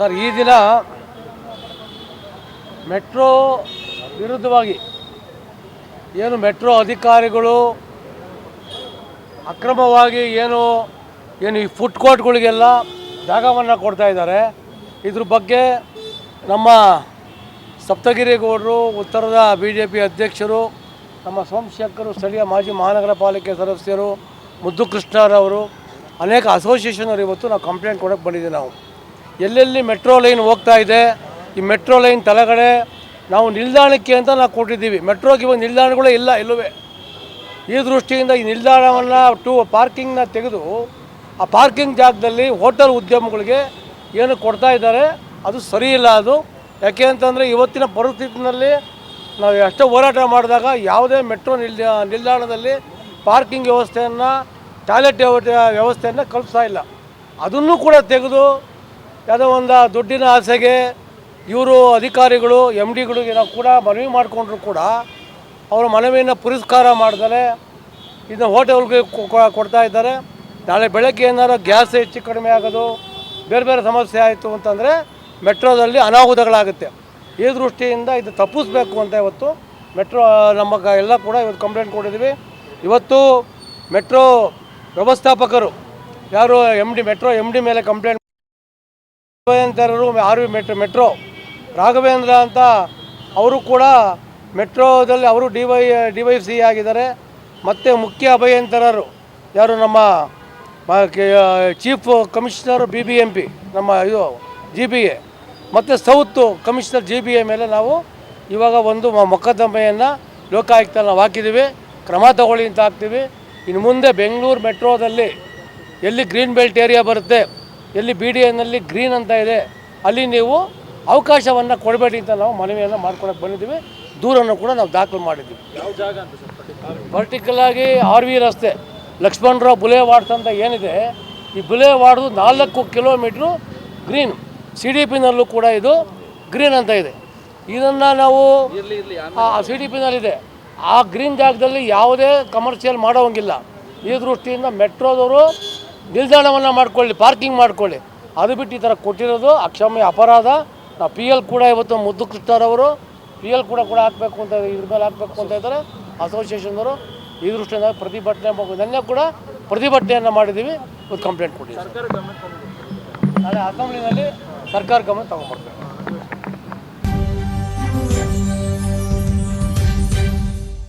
Sir, ಈ ದಿನ metro ವಿರುದ್ಧವಾಗಿ ಏನು ಮೆಟ್ರೋ ಅಧಿಕಾರಿಗಳು ಅಕ್ರಮವಾಗಿ ಏನು ಈ ಫುಡ್ ಕೋರ್ಟ್ಗಳಿಗೆಲ್ಲ ಜಾಗವನ್ನು ಕೊಡ್ತಾ ಇದ್ದಾರೆ. ಇದ್ರ ಬಗ್ಗೆ ನಮ್ಮ ಸಪ್ತಗಿರಿ ಗೌಡರು, ಉತ್ತರದ BJP ಅಧ್ಯಕ್ಷರು, ನಮ್ಮ ಸೋಮಶೇಖರು, ಸ್ಥಳೀಯ ಮಾಜಿ ಮಹಾನಗರ ಪಾಲಿಕೆ ಸದಸ್ಯರು, ಮುದ್ದು ಕೃಷ್ಣರವರು, ಅನೇಕ ಅಸೋಸಿಯೇಷನವರು ಇವತ್ತು ನಾವು ಕಂಪ್ಲೇಂಟ್ ಕೊಡೋಕ್ಕೆ ಬಂದಿದ್ದೀವಿ. ನಾವು ಎಲ್ಲೆಲ್ಲಿ ಮೆಟ್ರೋ ಲೈನ್ ಹೋಗ್ತಾ ಇದೆ, ಈ ಮೆಟ್ರೋ ಲೈನ್ ತಳಗಡೆ ನಾವು ನಿಲ್ದಾಣಕ್ಕೆ ಅಂತ ನಾವು ಕೊಟ್ಟಿದ್ದೀವಿ. ಮೆಟ್ರೋಗೆ ಇವಾಗ ನಿಲ್ದಾಣಗಳೇ ಇಲ್ಲ ಎಲ್ಲವೇ. ಈ ದೃಷ್ಟಿಯಿಂದ ಈ ನಿಲ್ದಾಣವನ್ನು ಪಾರ್ಕಿಂಗ್ನ ತೆಗೆದು ಆ ಪಾರ್ಕಿಂಗ್ ಜಾಗದಲ್ಲಿ ಹೋಟೆಲ್ ಉದ್ಯಮಗಳಿಗೆ ಏನು ಕೊಡ್ತಾ ಇದ್ದಾರೆ, ಅದು ಸರಿ ಇಲ್ಲ. ಅದು ಯಾಕೆ ಅಂತಂದರೆ ಇವತ್ತಿನ ಪರಿಸ್ಥಿತಿನಲ್ಲಿ ನಾವು ಎಷ್ಟೋ ಹೋರಾಟ ಮಾಡಿದಾಗ ಯಾವುದೇ ಮೆಟ್ರೋ ನಿಲ್ದಾಣದಲ್ಲಿ ಪಾರ್ಕಿಂಗ್ ವ್ಯವಸ್ಥೆಯನ್ನು, ಟಾಯ್ಲೆಟ್ ವ್ಯವಸ್ಥೆಯನ್ನು ಕಲ್ಪಿಸ್ತಾ ಇಲ್ಲ. ಅದನ್ನು ಕೂಡ ತೆಗೆದು ಯಾವುದೋ ಒಂದು ದುಡ್ಡಿನ ಆಸೆಗೆ ಇವರು ಅಧಿಕಾರಿಗಳು MDಗಳಿಗೆ ನಾವು ಕೂಡ ಮನವಿ ಮಾಡಿಕೊಂಡ್ರು ಕೂಡ ಅವರ ಮನವಿಯನ್ನು ಪುರಸ್ಕಾರ ಮಾಡ್ತಾರೆ. ಇದನ್ನು ಹೋಟೆಲ್ಗೆ ಕೊಡ್ತಾ ಇದ್ದಾರೆ. ನಾಳೆ ಬೆಳಗ್ಗೆ ಏನಾರು ಗ್ಯಾಸ್ ಹೆಚ್ಚು ಕಡಿಮೆ ಆಗೋದು, ಬೇರೆ ಬೇರೆ ಸಮಸ್ಯೆ ಆಯಿತು ಅಂತಂದರೆ ಮೆಟ್ರೋದಲ್ಲಿ ಅನಾಹುತಗಳಾಗುತ್ತೆ. ಈ ದೃಷ್ಟಿಯಿಂದ ಇದು ತಪ್ಪಿಸ್ಬೇಕು ಅಂತ ಇವತ್ತು ಮೆಟ್ರೋ ನಮ್ಮ ಎಲ್ಲ ಕೂಡ ಇವತ್ತು ಕಂಪ್ಲೇಂಟ್ ಕೊಟ್ಟಿದ್ದೀವಿ. ಇವತ್ತು ಮೆಟ್ರೋ ವ್ಯವಸ್ಥಾಪಕರು ಯಾರು ಮೆಟ್ರೋ MD ಮೇಲೆ ಕಂಪ್ಲೇಂಟ್ ಅಭಿಯಂತರರು ಮೆಟ್ರೋ ರಾಘವೇಂದ್ರ ಅಂತ ಅವರು ಕೂಡ ಮೆಟ್ರೋದಲ್ಲಿ ಅವರು DYC ಆಗಿದ್ದಾರೆ. ಮತ್ತು ಮುಖ್ಯ ಅಭಿಯಂತರರು ಯಾರು ನಮ್ಮ ಚೀಫ್ ಕಮಿಷನರ್ BBMP ನಮ್ಮ ಇದು GBA ಮತ್ತು ಸೌತ್ ಕಮಿಷನರ್ GBA ಮೇಲೆ ನಾವು ಇವಾಗ ಒಂದು ಮೊಕದ್ದಮೆಯನ್ನು ಲೋಕಾಯುಕ್ತ ನಾವು ಹಾಕಿದ್ದೀವಿ. ಕ್ರಮ ತಗೊಳ್ಳಿ ಅಂತ ಹಾಕ್ತೀವಿ. ಇನ್ನು ಮುಂದೆ ಬೆಂಗಳೂರು ಮೆಟ್ರೋದಲ್ಲಿ ಎಲ್ಲಿ ಗ್ರೀನ್ ಬೆಲ್ಟ್ ಏರಿಯಾ ಬರುತ್ತೆ, ಎಲ್ಲಿ BDAನಲ್ಲಿ ಗ್ರೀನ್ ಅಂತ ಇದೆ, ಅಲ್ಲಿ ನೀವು ಅವಕಾಶವನ್ನು ಕೊಡಬೇಡಿ ಅಂತ ನಾವು ಮನವಿಯನ್ನು ಮಾಡ್ಕೊಳಕ್ಕೆ ಬಂದಿದ್ದೀವಿ. ದೂರನ್ನು ಕೂಡ ನಾವು ದಾಖಲು ಮಾಡಿದ್ದೀವಿ. ಯಾವ ಜಾಗ ಅಂತ ಸರ್? ಪರ್ಟಿಕ್ಯುಲರಾಗಿ RV ರಸ್ತೆ, ಲಕ್ಷ್ಮಣರಾವ್ ಬುಲೆವಾರ್ಡ್ಸ್ ಅಂತ ಏನಿದೆ, ಈ ಬುಲೆವಾರ್ಡ್ದು 4 ಕಿಲೋಮೀಟ್ರು ಗ್ರೀನ್. CDPನಲ್ಲೂ ಕೂಡ ಇದು ಗ್ರೀನ್ ಅಂತ ಇದೆ. ಇದನ್ನು ನಾವು CDPನಲ್ಲಿದೆ. ಆ ಗ್ರೀನ್ ಜಾಗದಲ್ಲಿ ಯಾವುದೇ ಕಮರ್ಷಿಯಲ್ ಮಾಡೋಂಗಿಲ್ಲ. ಈ ದೃಷ್ಟಿಯಿಂದ ಮೆಟ್ರೋದವರು ನಿಲ್ದಾಣವನ್ನು ಮಾಡ್ಕೊಳ್ಳಿ, ಪಾರ್ಕಿಂಗ್ ಮಾಡ್ಕೊಳ್ಳಿ. ಅದು ಬಿಟ್ಟು ಈ ಥರ ಕೊಟ್ಟಿರೋದು ಅಕ್ಷಮ್ಯ ಅಪರಾಧ. ನಾವು PL ಕೂಡ ಇವತ್ತು ಮುದ್ದು ಕೃಷ್ಣರವರು PL ಕೂಡ ಹಾಕಬೇಕು ಅಂತ ಇದ್ರ ಮೇಲೆ ಹಾಕಬೇಕು ಅಂತ ಇದ್ದಾರೆ ಅಸೋಸಿಯೇಷನ್ದವರು. ಈ ದೃಷ್ಟಿಯಿಂದ ಪ್ರತಿಭಟನೆ ನೆನ್ನೆ ಕೂಡ ಪ್ರತಿಭಟನೆಯನ್ನು ಮಾಡಿದ್ದೀವಿ. ಇವತ್ತು ಕಂಪ್ಲೇಂಟ್ ಕೊಟ್ಟಿದ್ದೀವಿ. ನಾಳೆ ಅಸೆಂಬ್ಲಿನಲ್ಲಿ ಸರ್ಕಾರ ಗಮನ ತಗೊಂಡ್ಬರ್ಬೇಕು.